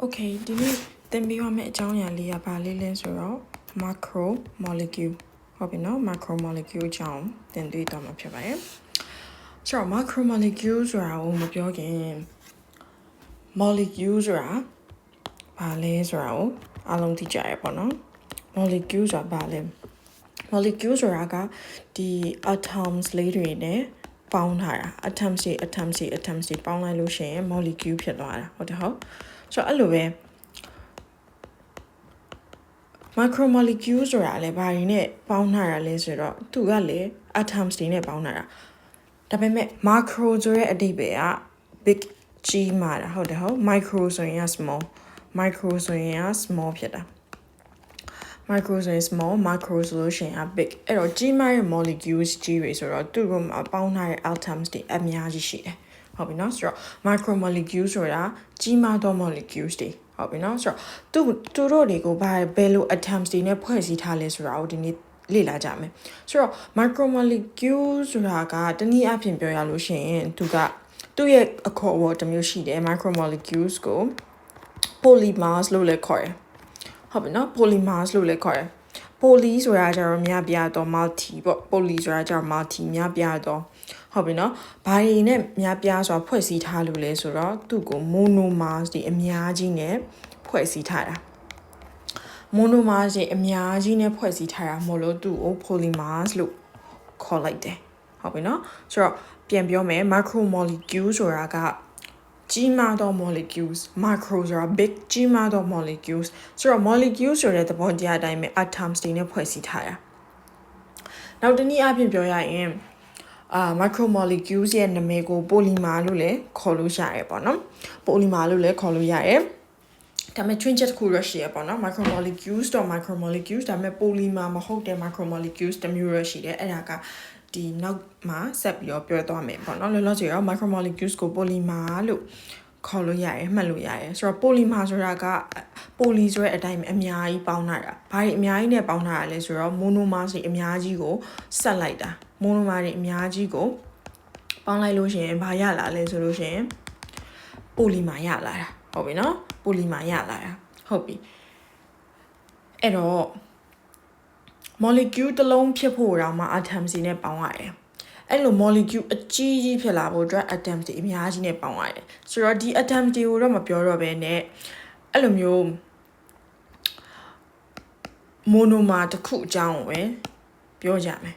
Okay ဒီနေ့သင်ပေးရမယ့်အကြောင်းအရာလေးကဘာလေးလဲဆိုတော့ macro molecule ဟုတ်ပြီနော် macro molecule အကြောင်းသင်တွေ့တော့မှာဖြစ်ပါတယ်ဆိုတော့ macro molecule ဆိုတာကိုမပြောခင် molecule ဆိုတာဘာလဲဆိုတာကိုအားလုံးသိကြရပေါ့နော် molecule ဆိုတာဘာလဲ molecule ဆိုတာကဒီ atoms လေးတွေနဲ့ပေါင်းထားတာ atoms တွေပေါင်းလိုက်လို့ရှိရင် molecule ဖြစ်သွားတာဟုတ်တယ်ဟုတ်ဆိုတော့အဲ့လိုပဲ macromolecule ဆိုတာလည်းဘာတွေနဲ့ပေါင်းထားတာလဲဆိုတော့သူကလည်း atoms တွေနဲ့ပေါင်းထားတာဒါပေမဲ့ macro ဆိုတဲ့အဓိပ္ပာယ်က big ကြီးမာတာဟုတ်တယ်ဟုတ် micro ဆိုရင်က small micro ဆိုရင်က small ဖြစ်တာ micro ဆိုရင် small macro ဆိုလို့ရှိရင် big အဲ့တော့ကြီးမားတဲ့ molecules ကြီးတွေဆိုတော့သူ့ကိုပေါင်းထားတဲ့ atoms တွေအများကြီးရှိတယ်ဟုတ်ပြီနော်ဆိုတော့ macromolecule ဆိုတာကြီးမားသော molecules တွေဟုတ်ပြီနော်ဆိုတော့သူတို့တွေကိုဘယ်လို atoms တွေနဲ့ဖွဲ့စည်းထားလဲဆိုတာကိုဒီနေ့လေ့လာကြမယ်ဆိုတော့ macromolecule ဆိုတာကတနည်းအားဖြင့်ပြောရလို့ရှိရင်သူရဲ့အခေါ်အဝေါ်တစ်မျိုးရှိတယ် macromolecules ကို polymers လို့လည်းခေါ်တယ်ဟုတ်ပြီနော် polymers လို့လည်းခေါ်တယ် poly ဆိုတာကျတော့များပြားတော့ multi ပေါ့ poly ဆိုတာကျတော့ multi များပြားတော့ဟုတ်ပြီနော်ဘာတွေနဲ့များပြားစွာဖွဲ့စည်းထားလို့လဲဆိုတော့သူ့ကို monomers တွေအများကြီးနဲ့ဖွဲ့စည်းထားတာ monomers တွေအများကြီးနဲ့ဖွဲ့စည်းထားတာမို့လို့သူ့ကို polymers လို့ခေါ်လိုက်တယ်ဟုတ်ပြီနော်ဆိုတော့ပြန်ပြောမယ် macromolecule ဆိုတာကကြီးမားသော molecules macro ဆိုတာ big ကြီးမားသော molecules ဆိုတော့ molecule ဆိုတဲ့သဘောတရားအတိုင်းပဲ atoms တွေနဲ့ဖွဲ့စည်းထားတာနောက်တနည်းအားဖြင့်ပြောရရင်macromolecules ရဲ့နာမည်ကို polymer လို့လည်းခေါ်လို့ရတယ်ပေါ့နော် polymer လို့လည်းခေါ်လို့ရတယ်ဒါပေမဲ့ twin jet တစ်ခုရရှိရပေါ့နော် macromolecules တော့ macromolecules ဒါပေမဲ့ polymer မဟုတ်တဲ့ macromolecules တစ်မျိုးရရှိတယ်အဲ့ဒါကဒီနောက်မှာဆက်ပြီးတော့ပြောသွားမယ်ပေါ့နော်လောလောဆယ်တော့ macromolecules ကို polymer လို့ခေါ်လို့ရတယ်မှတ်လို့ရတယ်ဆိုတော့ polymer ဆိုတာက poly ဆိုတဲ့အတိုင်းအများကြီးပေါင်းထားတာဘာတွေအများကြီးနဲ့ပေါင်းထားတာလဲဆိုတော့ monomers တွေအများကြီးကိုဆက်လိုက်တာ monomer တွေအများကြီးကိုပေါင်းလိုက်လို့ရှိရင်ဘာရလာလဲဆိုလို့ရှိရင် polymer ရလာတာဟုတ်ပြီနော် polymer ရလာတာဟုတ်ပြီအဲ့တော့ molecule တစ်လုံးဖြစ်ဖို့တောင်မှ atoms တွေနဲ့ပေါင်းရတယ်အဲ့လို molecule အကြီးကြီးဖြစ်လာဖို့အတွက် atoms တွေအများကြီးနဲ့ပေါင်းရတယ်ဆိုတော့ဒီ atoms တွေကိုတော့မပြောတော့ဘဲနဲ့အဲ့လိုမျိုး monomer တစ်ခုအကြောင်းကိုပဲပြောကြမယ်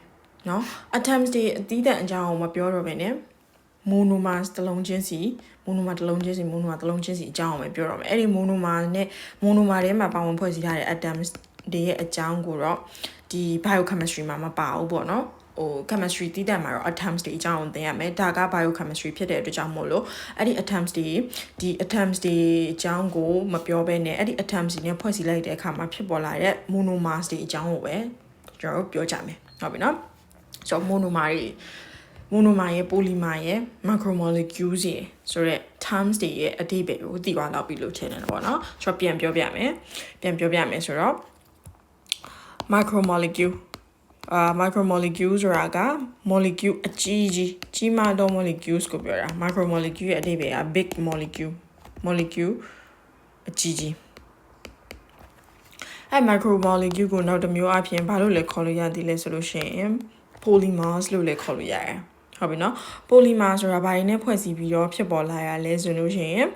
နော် atoms တွေအသီးသန့်အကြောင်းကိုမပြောတော့ဘဲနဲ့ monomer တစ်လုံးချင်းစီ monomer တစ်လုံးချင်းစီ monomer တစ်လုံးချင်းစီအကြောင်းကိုပဲပြောတော့မယ်အဲ့ဒီ monomer နဲ့ monomer ထဲမှာပါဝင်ဖွဲ့စည်းထားတဲ့ atoms တွေရဲ့အကြောင်းကိုတော့ဒီ biochemistry မှာမပါဘူးပေါ့နော်chemistry တည်တဲ့မှာတော့ atoms တွေအကြောင်းကိုသင်ရမယ်ဒါက biochemistry ဖြစ်တဲ့အတွက်ကြောင့်မို့လို့အဲ့ဒီ atoms တွေအကြောင်းကိုမပြောဘဲနဲ့အဲ့ဒီ atoms တွေနဲ့ဖွဲ့စည်းလိုက်တဲ့အခါမှာဖြစ်ပေါ်လာတဲ့ monomers တွေအကြောင်းကိုပဲကျွန်တော်တို့ပြောကြမယ်ဟုတ်ပြီနော်ဆိုတော့ monomer ရဲ့ polymer ရဲ့ macromolecules ရဲ့ဆိုတော့ terms တွေရဲ့အဓိပ္ပာယ်ကိုသိသွားတော့ပြီလို့ထင်တယ်ပေါ့နော်ဆိုတော့ပြန်ပြောပြမယ်ဆိုတော့ macromolecule macromolecule ဆိုတာက molecule အကြီးမားသော molecules ကိုပြောတာ macromolecule ရဲ့အဓိပ္ပာယ်က big molecule အကြီးအဲ့ macromolecule ကိုနောက်တစ်မျိုးအပြင်ဘာလို့လဲခေါ်လို့ရသည်လဲဆိုလို့ရှိရင် polymers လို့လည်းခေါ်လို့ရတယ်ဟုတ်ပြီနော် polymer ဆိုတာဘာတွေနဲ့ဖွဲ့စည်းပြီးတော့ဖြစ်ပေါ်လာရလဲဆိုလို့ရှိရင်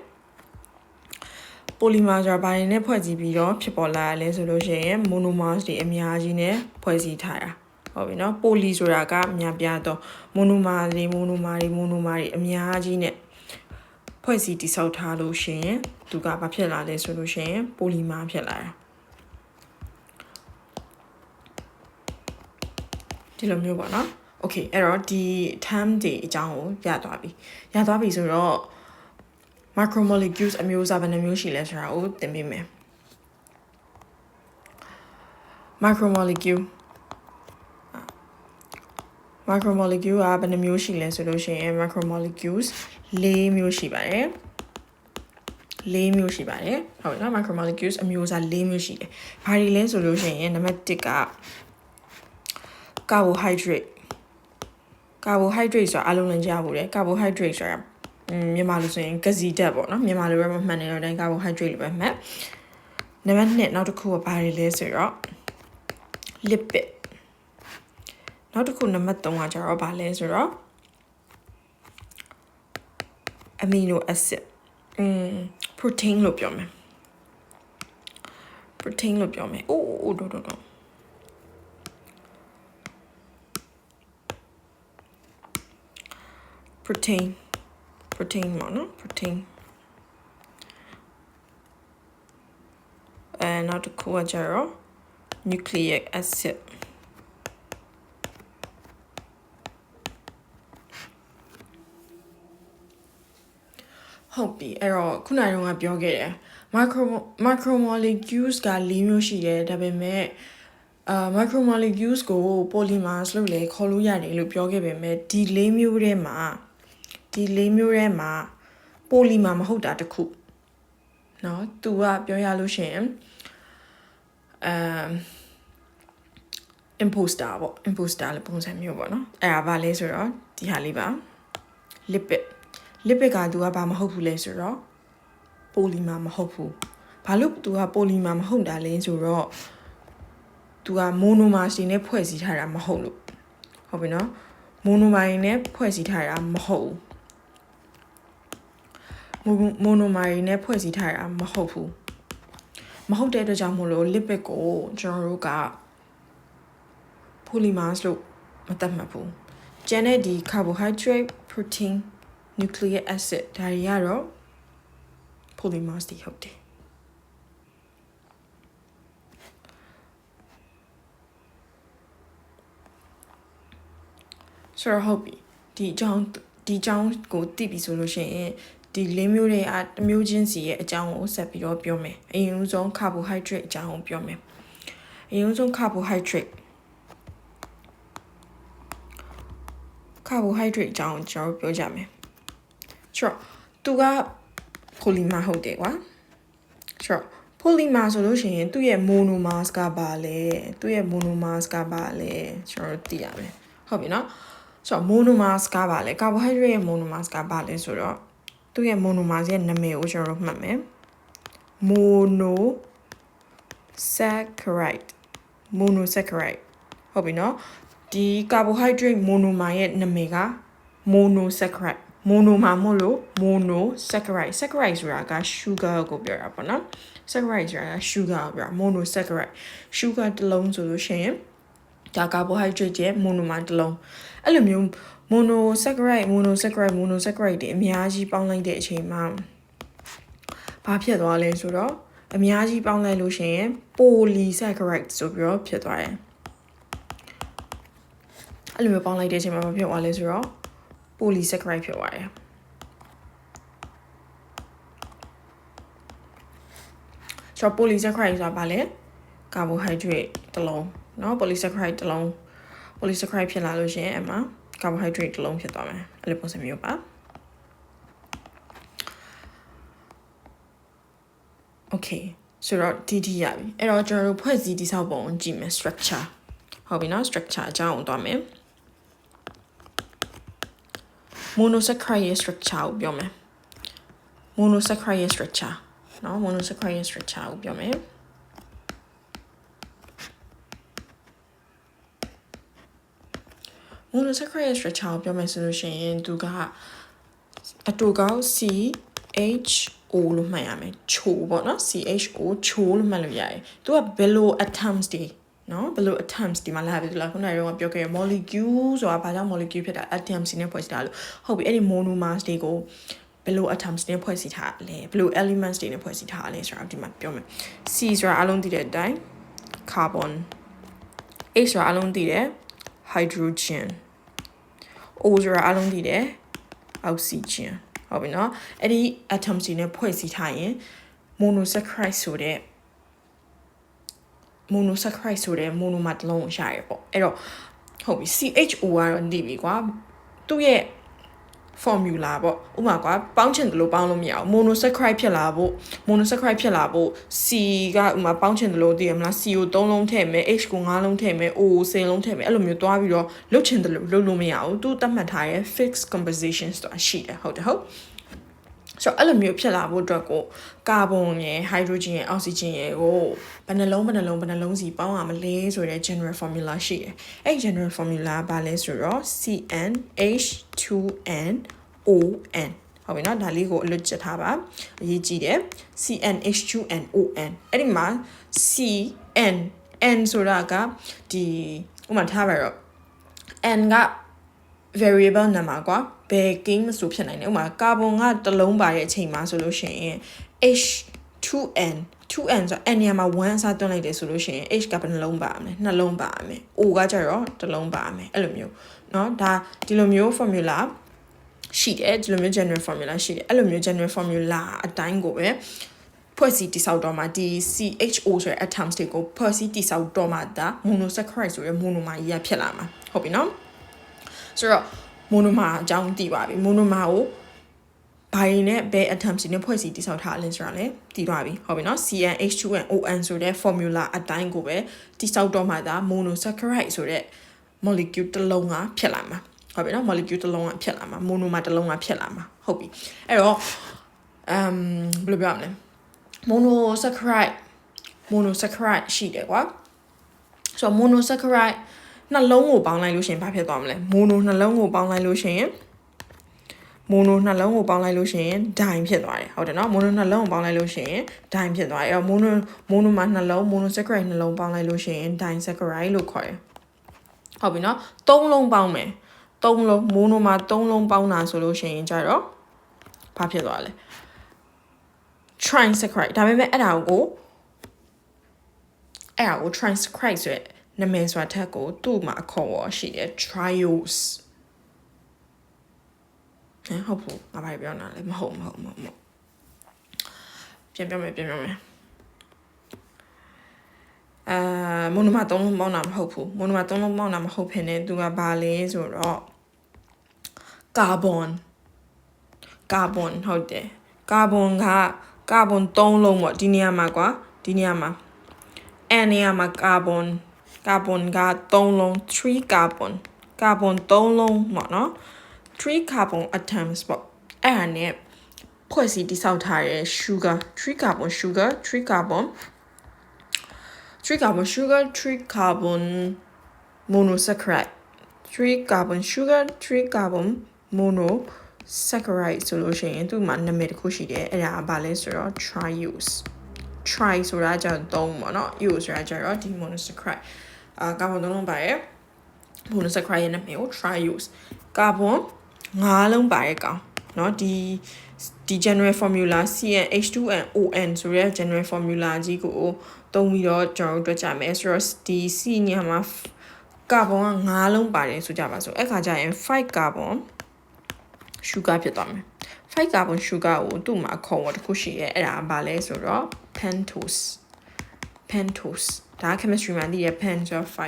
polymer ဆိုတာဘာတွေနဲ့ဖွဲ့စည်းပြီးတော့ဖြစ်ပေါ်လာရလဲဆိုလို့ရှိရင် monomers တွေအများကြီးနဲ့ဖွဲ့စည်းထားတာဟုတ်ပြီနော် poly ဆိုတာကများပြားတော့ monomer တွေအများကြီးနဲ့ဖွဲ့စည်းတည်ဆောက်ထားလို့ရှိရင်သူကဘာဖြစ်လာလဲဆိုလို့ရှိရင် polymer ဖြစ်လာတာဒီလိုမျိုးပေါ့နော် okay အဲ့တော့ဒီ term တွေအကြောင်းကိုရသွားပြီဆိုတော့ macromolecules အမျိုးအစားဘယ်နှမျိုးရှိလဲဆိုတာကိုသင်ပေးမယ် macromolecule ကဘယ်နှမျိုးရှိလဲဆိုလို့ရှိရင် macromolecules ၄မျိုးရှိပါတယ်ဟုတ်နော် macromolecules အမျိုးအစား၄မျိုးရှိတယ်ဘာတွေလဲဆိုလို့ရှိရင်နံပါတ်1က carbohydrate ဆိုတာအားလုံးလည်းကြားဖို့တယ် carbohydrate ဆိုတာ မြန်မာလိုဆိုရင်ကစီဓာတ်ပေါ့နော်မြန်မာလိုပဲမှတ်နေတော့တိုင်း carbohydrate လိုပဲမှတ်နံပါတ်2နောက်တစ်ခုကဘာတွေလဲဆိုတော့ lipid နောက်တစ်ခုနံပါတ်3ကကျတော့ဘာလဲဆိုတော့ amino acid protein လို့ပြောမယ် protein လို့ပြောမယ်တော့protein ပေါ့နော် protein နောက်တစ်ခုကကျတော့ nucleic acid ဟုတ်ပြီအဲ့တော့ခုနကပြောခဲ့တယ် macromolecules က4မျိုးရှိတယ်ဒါပေမဲ့macromolecules ကို polymers လို့လည်းခေါ်လို့ရတယ်လို့ပြောခဲ့ပေမဲ့ဒီ4မျိုးထဲမှာ polymer မဟုတ်တာတခုเนาะသူကပြောရလို့ရှိရင်imposter ပေါ့ imposter လို့ပုံစံမျိုးပေါ့เนาะအဲ့ဒါဘာလဲဆိုတော့ဒီဟာလေးပါ lipid ကသူကဘာမဟုတ်ဘူးလဲဆိုတော့ polymer မဟုတ်ဘူးဘာလို့သူက polymer မဟုတ်တာလဲဆိုတော့သူက monomer တွေနဲ့ဖွဲ့စည်းထားတာမဟုတ်လို့ဟုတ်ပြီเนาะ monomer တွေနဲ့ဖွဲ့စည်းထားတာမဟုတ်ဘူးmonomer တွေနဲ့ဖွဲ့စည်းထားတာမဟုတ်ဘူးမဟုတ်တဲ့အတွက်ကြောင့်မို့လို့ lipid ကိုကျွန်တော်တို့က polymers လို့မသတ်မှတ်ဘူးကျန်တဲ့ဒီ carbohydrate protein nucleic acid ဒါတွေကတော့ polymers တွေဟုတ်တယ်ဆိုတော့ဟုတ်ပြီဒီအကြောင်းကိုသိပြီဆိုလို့ရှိရင်ဒီ4မျိုးတွေအမျိုးချင်းစီရဲ့အကြောင်းကိုဆက်ပြီးတော့ပြောမယ်အရင်ဆုံး carbohydrate အကြောင်းကိုပြောမယ်အရင်ဆုံး carbohydrate အကြောင်းကိုကျွန်တော်ပြောကြမယ်ဆိုတော့သူက polymer ဟုတ်တယ်ကွာဆိုတော့ polymer ဆိုလို့ရှိရင်သူ့ရဲ့ monomers ကဘာလဲကျွန်တော်တို့သိရမယ်ဟုတ်ပြီနော်ဆိုတော့ monomers ကဘာလဲ carbohydrate ရဲ့ monomers ကဘာလဲဆိုတော့သူ့ရဲ့ monomers ရဲ့နာမည်ကိုကျွန်တော်တို့မှတ်မယ် monosaccharide ဟုတ်ပြီနော်ဒီ carbohydrate monomer ရဲ့နာမည်က monosaccharide mono မှာမို့လို့ monosaccharide saccharide ဆိုတာက sugar ကိုပြောတာပေါ့နော် saccharide ဆိုတာက sugar ကိုပြောတာ monosaccharide sugar တစ်လုံးဆိုလို့ရှိရင်ဒါ carbohydrate ရဲ့ monomer တစ်လုံးအဲ့လိုမျိုး monosaccharide တွေအများကြီးပေါင်းလိုက်တဲ့အချိန်မှာဘာဖြစ်သွားလဲဆိုတော့အများကြီးပေါင်းလိုက်လို့ရှိရင် polysaccharide ဆိုပြီးတော့ဖြစ်သွားတယ်အဲ့လိုမျိုးပေါင်းလိုက်တဲ့အချိန်မှာဘာဖြစ်သွားလဲဆိုတော့ polysaccharide ဖြစ်သွားတယ်ဆိုတော့ polysaccharide ဆိုတာဘာလဲ carbohydrate တစ်လုံးเนาะ polysaccharide တစ်လုံး polysaccharide ဖြစ်လာလို့ရှိရင်အမှ carbohydrate တစ်လုံးဖြစ်သွားမယ်အဲ့လိုပုံစံမျိုးပါOkay ဆိုတော့ဒီရပြီအဲ့တော့ကျွန်တော်တို့ဖွဲ့စည်းတည်ဆောက်ပုံကြည့်မယ် structure ဟုတ်ပြီနော် structure အကြောင်းကိုသွားမယ် monosaccharide structure ကိုပြောမယ် monosaccharide structure နော် monosaccharide structure ကိုပြောမယ်monosaccharide structure ကိုပြောမယ်ဆိုလို့ရှိရင်သူကအတူကောက် CHO လို့မှတ်ရမယ်ချိုပေါ့နော် CHO ချိုလို့မှတ်လို့ရတယ်သူကဘယ်လို atoms တွေနော်ဘယ်လို atoms ဒီမှာလာပြီလားခုနကတော့ပြောခဲ့ရ molecule ဆိုတာဘာကြောင့် molecule ဖြစ်တာ atoms နဲ့ဖွဲ့စည်းတာလို့ဟုတ်ပြီအဲ့ဒီ monomers တွေကိုဘယ်လို atoms နဲ့ဖွဲ့စည်းထားလဲဘယ်လို elements တွေနဲ့ဖွဲ့စည်းထားလဲဆိုတာဒီမှာပြောမယ် C ဆိုတာအလုံးသိတဲ့အတိုင်း carbon H ဆိုတာအလုံးသိတဲ့ hydrogen O ဆိုတာအလုံးသိတဲ့ oxygen ဟုတ်ပြီနော်အဲ့ဒီ atoms တွေနဲ့ဖွဲ့စည်းထားရင် monosaccharide ဆိုတဲ့ monomer တစ်လုံးရရပေါ့အဲ့တော့ဟုတ်ပြီ CHO ကတော့နေပြီကွာသူ့ရဲ့ formula ပေါ့ဥပမာကွာပေါင်းချင်တယ်လို့ပေါင်းလို့မရအောင် monosaccharide ဖြစ်လာဖို့ C ကဥပမာပေါင်းချင်တယ်လို့သိရမလား C ကို3လုံးထည့်မယ် H ကို5လုံးထည့်မယ် O ကို10လုံးထည့်မယ်အဲ့လိုမျိုးသွားပြီးတော့လုတ်ချင်တယ်လို့လုတ်လို့မရဘူးသူသတ်မှတ်ထားရဲ့ fixed composition ဆိုတာရှိတယ်ဟုတ် ဆိုတော့အဲ့လိုမျိုးဖြစ်လာဖို့အတွက်ကိုကာဗွန်ရယ်ဟိုက်ဒရိုဂျင်ရယ်အောက်ဆီဂျင်ရယ်ကိုဘယ်နှလုံးစီပေါင်းရမလဲဆိုတဲ့ general formula ရှိတယ်အဲ့ general formula ဘာလဲဆိုတော့ CnH2n ON ဟုတ်ပြီနော်ဒါလေးကိုအလွတ်ချက်ထားပါအရေးကြီးတယ် CnH2n ON အဲ့ဒီမှာ CN N ဆိုတာကဒီဥမာထားပါတော့ N က variable number ကွာဘယ်ကိန်းမဆိုဖြစ်နိုင်တယ်ဥမာကာဗွန်ကတစ်လုံးပါတဲ့အချိန်မှာဆိုလို့ရှိရင် H2n 2n ဆို n နေရာမှာ1အစားသွင်းလိုက်တယ်ဆိုလို့ရှိရင် H ကဘယ်နှလုံးပါမလဲနှလုံးပါမယ် O ကကျတော့တစ်လုံးပါမယ်အဲ့လိုမျိုးเนาะဒါဒီလိုမျိုး formula ရှိတယ်ဒီလိုမျိုး general formula ရှိတယ်အဲ့လိုမျိုး general formula အတိုင်းကိုပဲဖွဲ့စည်းတိဆောက်တော့မှဒီ CHO ဆိုတဲ့ atoms တွေကိုဖွဲ့စည်းတိဆောက်တော့မှဒါ monosaccharide ဆိုတဲ့ monomer ကြီးရဖြစ်လာမှာဟုတ်ပြီနော်ဆိုတော့ monomer အကြောင်းသိပါပြီ monomer ကိုဘာရင်းနဲ့ဘယ် atoms တွေနဲ့ဖွဲ့စည်းတိဆောက်ထားလဲဆိုတာလည်းသိသွားပြီဟုတ်ပြီနော် CnH2n ON ဆိုတဲ့ formula အတိုင်းကိုပဲတိဆောက်တော့မှဒါ monosaccharide ဆိုတဲ့ molecule တစ်လုံးကဖြစ်လာမှာဟုတ်ပြီနော် molecule တစ်လုံးကဖြစ်လာမှာ monomer တစ်လုံးကဖြစ်လာမှာဟုတ်ပြီအဲ့တော့ဘယ်လိုပြောရမလဲ monosaccharide ရှိတယ်ကွာဆိုတော့ monosaccharide နှလုံးကိုပေါင်းလိုက်လို့ရှင်ဘာဖြစ်သွားမလဲ mono နှလုံးကိုပေါင်းလိုက်လို့ရှင်ဒိုင်ဖြစ်သွားတယ်ဟုတ်တယ်နော် mono နှလုံးကိုပေါင်းလိုက်လို့ရှင်ဒိုင်ဖြစ်သွားတယ်အဲ့တော့ mono မှာနှလုံး monosaccharide နှလုံးပေါင်းလိုက်လို့ရှင်ဒိုင် saccharide လို့ခေါ်တယ်ဟုတ်ပြီနော်၃လုံးပေါင်းမယ်၃လုံး mono မှာ၃လုံးပေါင်းတာဆိုလို့ရှင်ကြတော့ဘာဖြစ်သွားလဲ trisaccharide ဒါပေမဲ့အဲ့ဒါကို trisaccharide ဆိုတဲ့နာမည်ဆိုတာထက်ကိုသူ့မှာအခေါ်ဝေါ်ရှိတယ် triose ဟုတ်ဘူးငါဘာပြောနေတာလဲမဟုတ်ပြန်ပြောမယ်monomer 3လုံးပေါင်းတာမဟုတ်ဘူး monomer 3လုံးပေါင်းတာမဟုတ်ဖြစ်နေသူကဘာလဲဆိုတော့ carbon ဟုတ်တယ် carbon 3လုံးပေါ့ဒီနေရာမှာကွာဒီနေရာမှာ n နေရာမှာ carbon က3လုံး3 carbon 3လုံးပေါ့နော်3 carbon atoms ပေါ့အဲ့ဒါနဲ့ဖွဲ့စည်းတိဆောက်ထားတဲ့ sugar 3 carbon sugar 3 carbon sugar 3 carbon monosaccharide 3 carbon sugar 3 carbon monosaccharide ဆိုလို့ရှိရင်သူ့မှာနာမည်တစ်ခုရှိတယ်အဲ့ဒါဘာလဲဆိုတော့ triose tri ဆိုတာကျတော့3ပေါ့နော် use ဆိုတာကျတော့ဒီ monosaccharide carbon 3လုံးပါရဲ့ monosaccharide ရဲ့နာမည်ကို triose carbon 5လုံးပါရဲ့ကောင်เนาะဒီ general formula CnH2n ON ဆိုတဲ့ general formula ကြီးကိုသုံးပြီးတော့ကျွန်တော်တို့တွေ့ကြမယ်ဆိုတော့ဒီ C ညမှာ carbon က5လုံးပါတယ်ဆိုကြပါစို့အဲ့ခါကျရင်5 carbon sugar ဖြစ်သွားမယ်5 carbon sugar ကိုသူ့မှာခေါ်ဝေါ်တစ်ခုရှိရဲအဲ့ဒါဘာလဲဆိုတော့ pentose ဒါ chemistry မှာသိရ pen ဆိုတော့5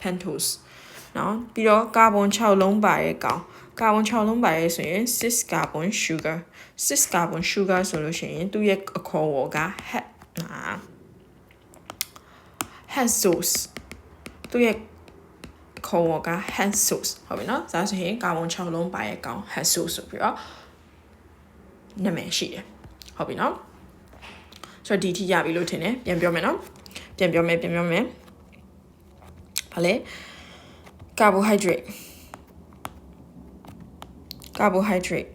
pentose เนาะပြီးတော့ carbon 6လုံးပါရဲ့ကောင် carbon 6လုံးပါရဲ့ဆိုရင်6 carbon sugar ဆိုလို့ရှိရင်သူ့ရဲ့အခေါ်ဝေါ်က hexose သူ့ရဲ့ခေါ်ဝေါ်က hexose ဟုတ်ပြီနော်ဒါဆိုရင် carbon 6လုံးပါရဲ့ကောင် hexose ဆိုပြီးတော့နာမည်ရှိတယ်ဟုတ်ပြီနော်ဆိုတော့ဒီထိရပြီလို့ထင်တယ်ပြန်ပြောမယ်နော်ပြန်ပြောမယ်ဘာလဲ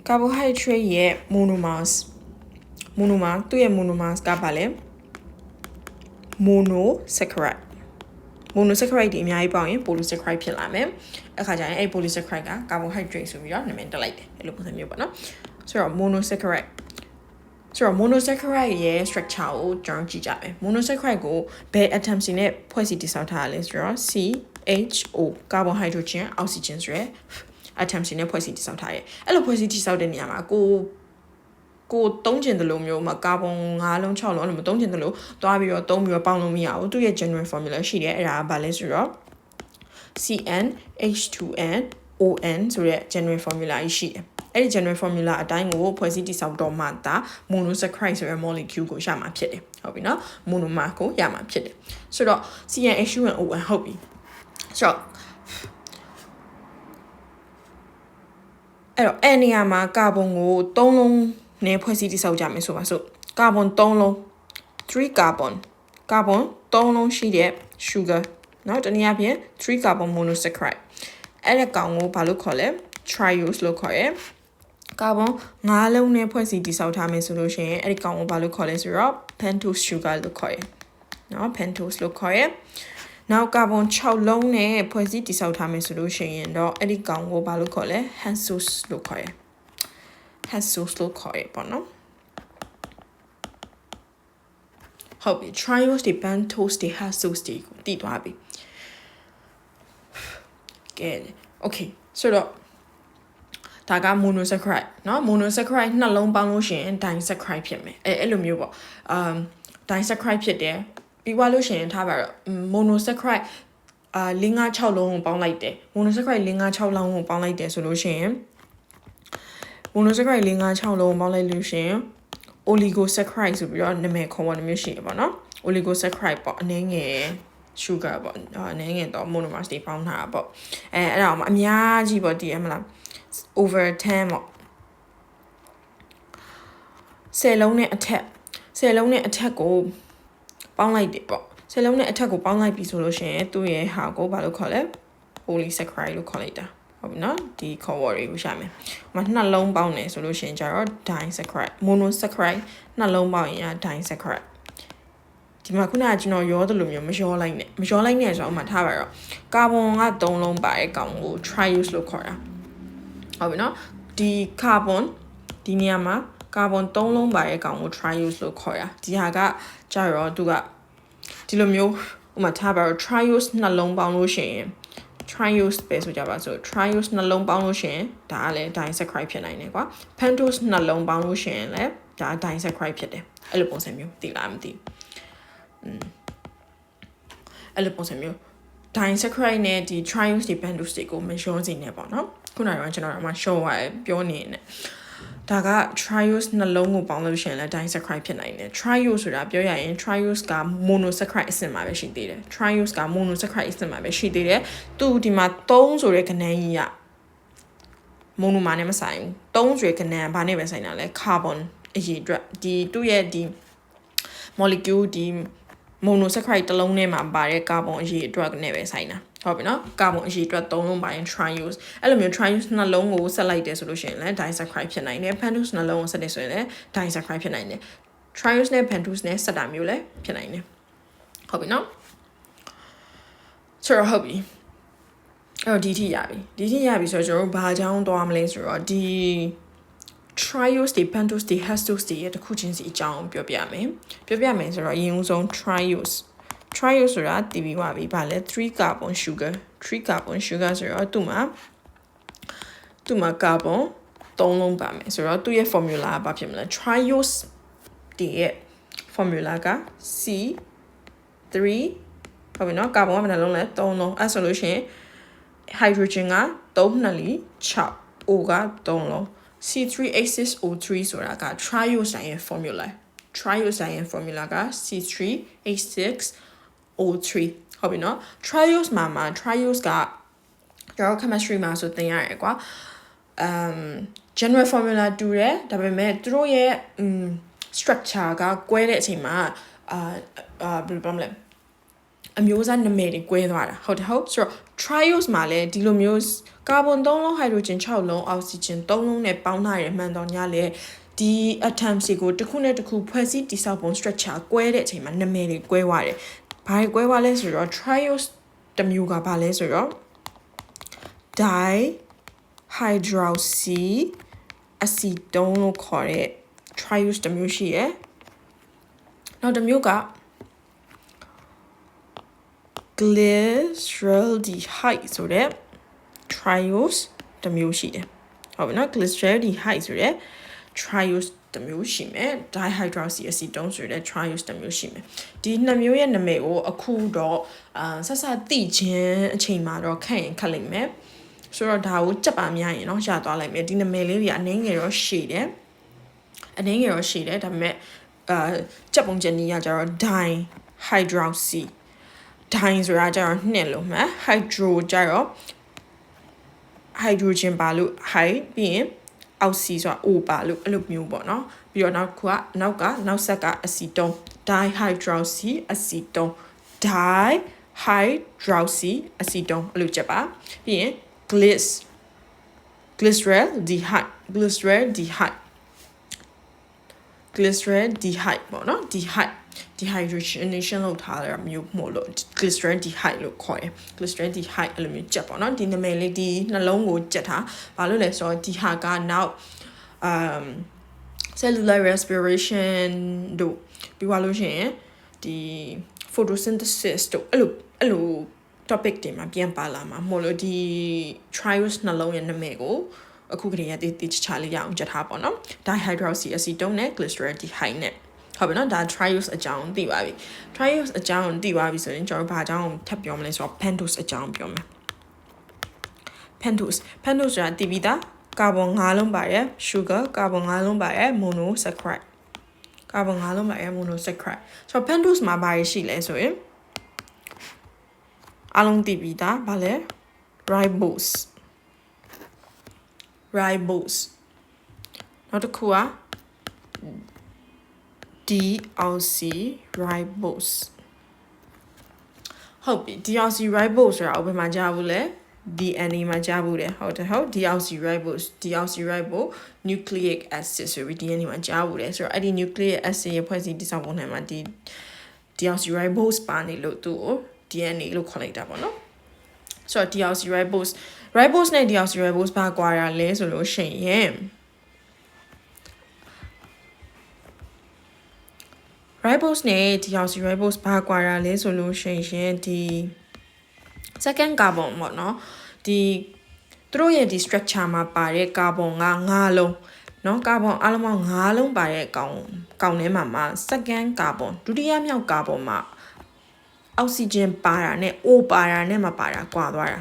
carbohydrate ရဲ့ monomers သူ့ရဲ့ monomers ကဘာလဲ monosaccharide ဒီအများကြီးပေါင်းရင် polysaccharide ဖြစ်လာမယ်အခါကျရင်အဲ့ polysaccharide က carbohydrate ဆိုပြီးတော့နာမည်တက်လိုက်တယ်အဲ့လိုပုံစံမျိုးပေါ့နော်ဆိုတော့ monosaccharide ရဲ့ structure ကိုကျွန်တော်ကြည့်ကြမယ် monosaccharide ကိုဘယ် atoms တွေနဲ့ဖွဲ့စည်းတည်ဆောက်ထားရလဲဆိုတော့ CHO carbon hydrogen oxygen ဆိုရယ် atoms တွေနဲ့ဖွဲ့စည်းတည်ဆောက်ထားရဲအဲ့လိုဖွဲ့စည်းတည်ဆောက်တဲ့နေရာမှာကိုသုံးကျင်တယ်လို့မျိုးမှာ carbon 5လုံး6လုံးအဲ့လိုမသုံးကျင်တယ်လို့တွားပြီးတော့သုံးပြီးတော့ပေါင်းလို့မရဘူးသူ့ရဲ့ general formula ရှိတယ်အဲ့ဒါကဘာလဲဆိုတော့ CnH2n ON ဆိုတဲ့ general formula ရှိတယ်အဲ့ဒီ general formula အတိုင်းကိုဖွဲ့စည်းတည်ဆောက်တော့မှဒါ monosaccharide ဆိုတဲ့ molecule ကိုရမှာဖြစ်တယ်ဟုတ်ပြီနော် monomer ကိုရမှာဖြစ်တယ်ဆိုတော့ CnH2n ON ဟုတ်ပြီဆိုတော့အဲ့တော့အဲ့နေရာမှာကာဗွန်ကို3လုံး နဲ့ဖွဲ့စည်းတည်ဆောက်ကြမယ်ဆိုပါစို့ကာဗွန်3လုံး3ကာဗွန်3လုံးရှိတဲ့ sugar เนาะတနည်းအားဖြင့်3 carbon monosaccharide အဲ့ဒါကောင်ကိုဘာလို့ခေါ်လဲ triose လို့ခေါ်ရဲကာဗွန်5လုံးနဲ့ဖွဲ့စည်းတည်ဆောက်ထားမယ်ဆိုလို့ရှိရင်အဲ့ဒီကောင်ကိုဘာလို့ခေါ်လဲဆိုတော့ pentose sugar လို့ခေါ်ရဲเนาะ pentose လို့ခေါ်ရဲနောက်ကာဗွန်6လုံးနဲ့ဖွဲ့စည်းတည်ဆောက်ထားမယ်ဆိုလို့ရှိရင်တော့အဲ့ဒီကောင်ကိုဘာလို့ခေါ်လဲ hexose လို့ခေါ်ရဲ hexose လို့ခေါ်ရဲပေါ့နော်ဟုတ်ပြီ triose တွေ pentose တွေ hexose တွေကိုတည်သွားပြီကဲ okay ဆိုတော့ဒါက monosaccharide เนาะ monosaccharide နှလုံးပေါင်းလို့ရှိရင် disaccharide ဖြစ်မယ်အဲ့လိုမျိုးပေါ့disaccharide ဖြစ်တယ်ပြီးသွားလို့ရှိရင်ထားပါတော့ monosaccharide 5-6လုံးကိုပေါင်းလိုက်တယ် monosaccharide 5-6လုံးကိုပေါင်းလိုက်တယ်ဆိုလို့ရှိရင် monosaccharide 5-6လုံးကိုပေါင်းလိုက်လို့ရှိရင် oligosaccharide ဆိုပြီးတော့နာမည်ခေါ်ပေါ်မျိုးရှိတယ်ပေါ့နော် oligosaccharide ပေါ့အနည်းငယ် sugar ပေါ့အနေငယ်တော့ monomers တွေပေါင်းထားတာပေါ့အဲ့ဒါအများကြီးပေါ့တည်ရမလား over 10ပေါ့10လုံးနဲ့အထက်ကိုပေါင်းလိုက်တယ်ပေါ့10လုံးနဲ့အထက်ကိုပေါင်းလိုက်ပြီဆိုလို့ရှိရင်သူ့ရဲ့ဟာကိုဘာလို့ခေါ်လဲ polysaccharide လို့ခေါ်လိုက်တာဟုတ်ပြီနော်ဒီခေါ်ဝေါ်တွေကိုရှာမယ်နှလုံးပေါင်းတယ်ဆိုလို့ရှိရင်ကျတော့ disaccharide monosaccharide နှလုံးပေါင်းရင် disaccharideဒီမှာခုနကကျွန်တော်ရောသလိုမျိုးမရောလိုက်နဲ့ဆိုတော့ဥမာထားပါတော့ကာဗွန်က3လုံးပါတဲ့ကောင်ကို triose လို့ခေါ်တာဟုတ်ပြီနော်ဒီကာဗွန်ဒီနေရာမှာကာဗွန်3လုံးပါတဲ့ကောင်ကို triose လို့ခေါ်တာဒီဟာကကြတော့သူကဒီလိုမျိုးဥမာထားပါတော့ triose နှလုံးပေါင်းလို့ရှိရင် triose ပဲဆိုကြပါစို့ triose နှလုံးပေါင်းလို့ရှိရင်ဒါကလည်း disaccharide ဖြစ်နိုင်တယ်ကွာ pentose နှလုံးပေါင်းလို့ရှိရင်လည်းဒါ disaccharide ဖြစ်တယ်အဲ့လိုပုံစံမျိုးသိလားမသိအဲ့လိုပုံစံမျိုး disaccharide နဲ့ဒီ triose တွေ pentose တွေကိုမရောစေနဲ့ပေါ့နော်ခုနကကျွန်တော်မှ show ရပြောနေနေဒါက triose နှလုံးကိုပေါင်းလို့ရှိရင်လည်း disaccharide ဖြစ်နိုင်တယ် triose ဆိုတာပြောရရင် triose က monosaccharide အဆင့်မှာပဲရှိသေးတယ် triose က monosaccharide အဆင့်မှာပဲရှိသေးတယ်သူဒီမှာ3ဆိုတဲ့ကဏ္ဍကြီးက mono မှာနဲ့မဆိုင်ဘူး3ဆိုတဲ့ကဏ္ဍကဘာနဲ့ပဲဆိုင်တာလဲ carbon အရေးအတွက်ဒီသူ့ရဲ့ဒီ molecule ဒီ monosaccharide တစ်လုံးထဲမှာပါတဲ့ carbon အရေးအတွက်နဲ့ပဲဆိုင်တာဟုတ်ပြီနော် carbon အရေးအတွက်3လုံးပါရင် triose အဲ့လိုမျိုး triose နှလုံးကိုဆက်လိုက်တယ်ဆိုလို့ရှိရင်လည်း disaccharide ဖြစ်နိုင်တယ် pentose နှလုံးကိုဆက်တယ်ဆိုရင်လည်း disaccharide ဖြစ်နိုင်တယ် triose နဲ့ pentose နဲ့ဆက်တာမျိုးလည်းဖြစ်နိုင်တယ်ဟုတ်ပြီနော်ဆိုတော့ဟုတ်ပြီအဲ့တော့ဒီထိရပြီဆိုတော့ကျွန်တော်တို့ဘာအကြောင်းသွားမလဲဆိုတော့ဒီ triose တွေ pentose တွေ hexose တွေရဲ့တစ်ခုချင်းစီအကြောင်းပြောပြမယ်ဆိုတော့အရင်ဦးဆုံး triose ဆိုတာတည်ပြီးပါပြီဗာလဲ3 carbon sugar ဆိုတော့သူ့မှာ carbon 3လုံးပါမယ်ဆိုတော့သူ့ရဲ့ formula ကဘာဖြစ်မလဲ triose တည်ရဲ့ formula က C3 ဟုတ်ပြီနော် carbon ကဘယ်နှလုံးလဲ3လုံးအဲ့ဆိုလို့ရှိရင် hydrogen က3နှလီ6 O က3လုံးC3H6O3 ဆိုတာက triose ရဲ့ formula က C3H6O3 ဟုတ်ပြီနော် triose မှာ triose ကကျွန်တော် chemistry မှာဆိုသင်ရတယ်ကွာgeneral formula တူတယ်ဒါပေမဲ့သူတို့ရဲ့structure ကကွဲတဲ့အချိန်မှာဘယ်လိုပြောမလဲအမျိုးအစားနာမည်တွေကွဲသွားတာဟုတ်ဆိုတော့ triose မှာလည်းဒီလိုမျိုးကာဗွန်3လုံး hydrogen 6လုံး oxygen 3လုံးနဲ့ပေါင်းထားရမှန်တော့ညလေဒီ atoms တွေကိုတစ်ခုနဲ့တစ်ခုဖွဲ့စည်းတည်ဆောက်ပုံ structure ကွဲတဲ့အချိန်မှာနာမည်တွေကွဲသွားတယ်ဘာတွေကွဲသွားလဲဆိုတော့ triose တစ်မျိုးကဘာလဲဆိုတော့ dihydroxy acetone လို့ခေါ်တဲ့ triose တစ်မျိုးရှိရယ်နောက်တစ်မျိုးကglyceraldehyde ဆိုတဲ့ triose တစ်မျိုးရှိတယ်ဟုတ်ပြီနော် glyceraldehyde ဆိုတဲ့ triose တစ်မျိုးရှိမယ် dihydroxy acetone ဆိုတဲ့ triose တစ်မျိုးရှိမယ်ဒီနှစ်မျိုးရဲ့နာမည်ကိုအခုတော့ဆက်ဆက်သိချင်းအချိန်မှာတော့ခက်ရင်ခက်လိမ့်မယ်ဆိုတော့ဒါကိုကြက်ပါများရင်တော့ရသွားလိုက်မယ်ဒီနာမည်လေးတွေအနည်းငယ်တော့ရှည်တယ်ဒါပေမဲ့ကြက်ပုံချက်နီးရကြတော့ dihydroxy di ဆိုတာကျတော့နှစ်လို့မှ hydro ကျတော့ hydrogen ပါလို့ high ပြီးရင် အောက်စီဆိုတာ O ပါလို့အဲ့လိုမျိုးပေါ့နော်ပြီးတော့နောက်နောက်ဆက်က acetone dihydroxy acetone dihydroxy acetone အဲ့လိုချက်ပါပြီးရင် glyceraldehyde ပေါ့နော် dehydration လောက်ထားတာမျိုးမို့လို့ glyceraldehyde လို့ခေါ်တယ် glyceraldehyde အဲ့လိုမျိုးချက်ပေါ့နော်ဒီနာမည်လေးဒီနှလုံးကိုချက်ထားဘာလို့လဲဆိုတော့ဒီဟာကနောက်cellular respiration တို့ပြီးသွားလို့ရှိရင်ဒီ photosynthesis တို့အဲ့လို topic တွေမှာပြန်ပါလာမှာမို့လို့ဒီ trios နှလုံးရဲ့နာမည်ကိုအခုကတည်းကတိချာလေးရအောင်ချက်ထားပေါ့နော် dihydroxy acetone နဲ့ glyceraldehyde နဲ့ဟုတ်ပြီနော်ဒါ trios အကြောင်းသိပါပြီ trios အကြောင်းသိပါပြီဆိုရင်ကျွန်တော်ဘာအကြောင်းထပ်ပြောမလဲဆိုတော့ pentose အကြောင်းပြောမယ် pentose ဆိုတာတည်ပြီးသားကာဗွန်5လုံးပါရဲ့ sugar ကာဗွန်5လုံးပါရဲ့ monosaccharide ကာဗွန်5လုံးပါရဲ့ monosaccharide ဆိုတော့ pentose မှာဘာရှိလဲဆိုရင်အလုံးတည်ပြီးသားဗာလဲ ribose နောက်တစ်ခုက deoxyribose ဟုတ်ပြီ deoxyribose ဆိုတာဘယ်မှာကြားဘူးလဲ DNA မှာကြားဘူးတယ်ဟုတ်deoxyribose nucleic acid ဆိုပြီး DNA မှာကြားဘူးတယ်ဆိုတော့အဲ့ဒီ nucleic acid ရဲ့ဖွဲ့စည်းတည်ဆောက်ပုံထဲမှာဒီ deoxyribose ပါနေလို့သူ့ကို DNA လို့ခေါ်လိုက်တာပေါ့နော်ဆိုတော့ deoxyribose ribose နဲ့ deoxyribose ဘာကွာတာလဲဆိုလို့ရှိရင် ribose နဲ့ deoxyribose ဘာကွာတာလဲဆိုလို့ရှိရင်ဒီ second carbon ပေါ့နော်ဒီသူတို့ရဲ့ဒီ structure မှာပါတဲ့ carbon က5လုံးเนาะ carbon အလုံးပေါင်း5လုံးပါတဲ့ကောင်ထဲမှာ second carbon ဒုတိယမြောက် carbon မှာ oxygen ပါတာနဲ့ O ပါတာနဲ့မပါတာကွာသွားတာ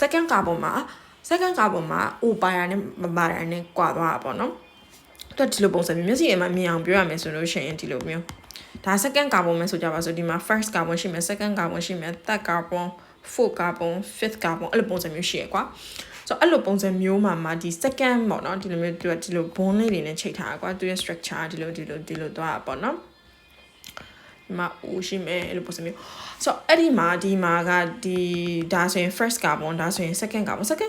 second carbon မှာ O ပါတာနဲ့မပါတာနဲ့ကွာသွားတာပေါ့နော်တော့ဒီလိုပုံစံမျိုးမျက်စိအမှမြင်အောင်ပြောရမယ်ဆိုလို့ရှိရင်ဒီလိုမျိုးဒါ second carbon ပဲဆိုကြပါစို့ဒီမှာ first carbon ရှိမယ် second carbon ရှိမယ် third carbon fourth carbon fifth carbon အဲ့လိုပုံစံမျိုးရှိရကွာဆိုတော့အဲ့လိုပုံစံမျိုးမှာဒီ second ပေါ့နော်ဒီလိုမျိုးသူကဒီလို bond လေးတွေနဲ့ချိန်ထားတာကွာသူရဲ့ structure ဒီလိုသွားတာပေါ့နော်ဒီမှာ O ရှိမယ်အဲ့လိုပုံစံမျိုးဆိုတော့အဲ့ဒီမှာဒီမှာကဒီဒါဆိုရင် first carbon ဒါဆိုရင် second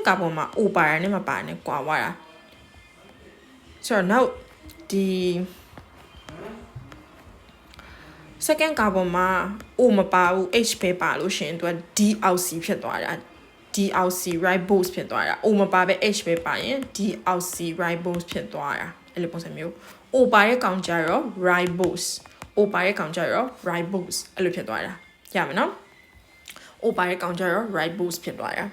carbon မှာ O ပါတာနဲ့မပါတာနဲ့ကွာသွားတာဆိုတော့နောက်ဒီ second carbon မှာ O မပါဘူး H ပဲပါလို့ရှင်သူက deoxy ဖြစ်သွားတာ deoxyribose ဖြစ်သွားတာ O မပါပဲ H ပဲပါရင် deoxyribose ဖြစ်သွားတာအဲ့လိုပုံစံမျိုး O ပါတဲ့ကောင်ကြတော့ ribose အဲ့လိုဖြစ်သွားတာရမယ်နော် O ပါတဲ့ကောင်ကြတော့ ribose ဖြစ်သွားတာ